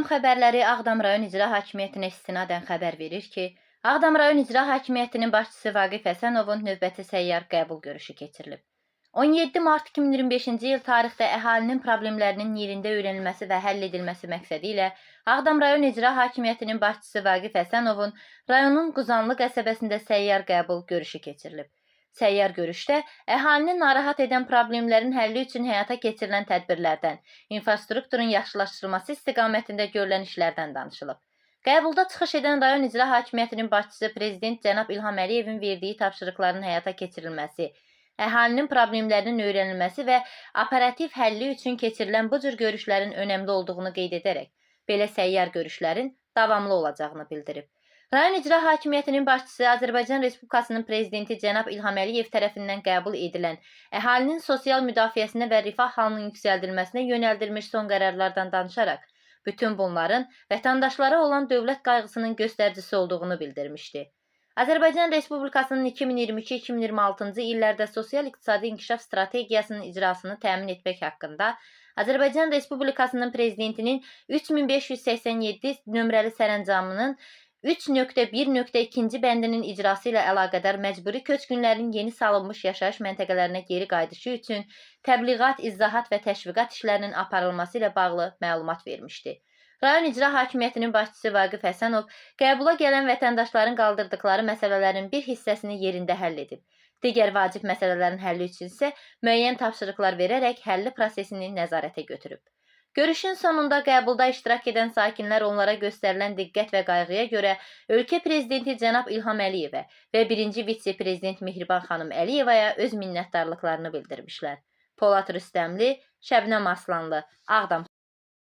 xəbərləri Ağdam rayon İcra Hakimiyyətinə istinadən xəbər verir ki, Ağdam rayon İcra Hakimiyyətinin başçısı Vaqif Həsənovun növbəti səyyar qəbul görüşü keçirilib. 17 mart 2025-ci il tarixdə əhalinin problemlərinin yerində öyrənilməsi və həll edilməsi məqsədi ilə Ağdam rayon İcra Hakimiyyətinin başçısı Vaqif Həsənovun rayonun Quzanlı qəsəbəsində səyyar qəbul görüşü keçirilib. Səyyar görüşdə əhalinin narahat edən problemlərin həlli üçün həyata keçirilən tədbirlərdən, infrastrukturun yaxşılaşdırılması istiqamətində görülən işlərdən danışılıb. Qəbulda çıxış edən rayon İcra Hakimiyyətinin başçısı Prezident cənab İlham Əliyevin verdiyi tapşırıqların həyata keçirilməsi, əhalinin problemlərinin öyrənilməsi və operativ həlli üçün keçirilən bu cür görüşlərin önəmli olduğunu qeyd edərək, belə səyyar görüşlərin davamlı olacağını bildirib. Rayon İcra Hakimiyyətinin başçısı Azərbaycan Respublikasının Prezidenti cənab İlham Əliyev tərəfindən qəbul edilən əhalinin sosial müdafiəsinə və rifah halının yüksəldilməsinə yönəldilmiş son qərarlardan danışaraq, bütün bunların vətəndaşlara olan dövlət qayğısının göstəricisi olduğunu bildirmişdi. Azərbaycan Respublikasının 2022-2026-cı illərdə sosial-iqtisadi inkişaf strategiyasının icrasını təmin etmək haqqında Azərbaycan Respublikasının Prezidentinin 3587 nömrəli sərəncamının 3.1.2 bəndinin icrası ilə əlaqədar məcburi köçkünlərin yeni salınmış yaşayış məntəqələrinə geri qayıdışı üçün təbliğat, izahat və təşviqat işlərinin aparılması ilə bağlı məlumat vermişdi. Rayon İcra Hakimiyyətinin başçısı Vaqif Həsənov qəbula gələn vətəndaşların qaldırdıqları məsələlərin bir hissəsini yerində həll edib. Digər vacib məsələlərin həlli üçün isə müəyyən tapşırıqlar verərək həlli prosesini nəzarətə götürüb. Görüşün sonunda qəbulda iştirak edən sakinlər onlara göstərilən diqqət və qayğıya görə ölkə prezidenti cənab İlham Əliyevə və birinci vitse-prezident Mehriban xanım Əliyevaya öz minnətdarlıqlarını bildirmişlər. Polad Rüstəmli, Şəbnəm Aslanlı, Ağdam.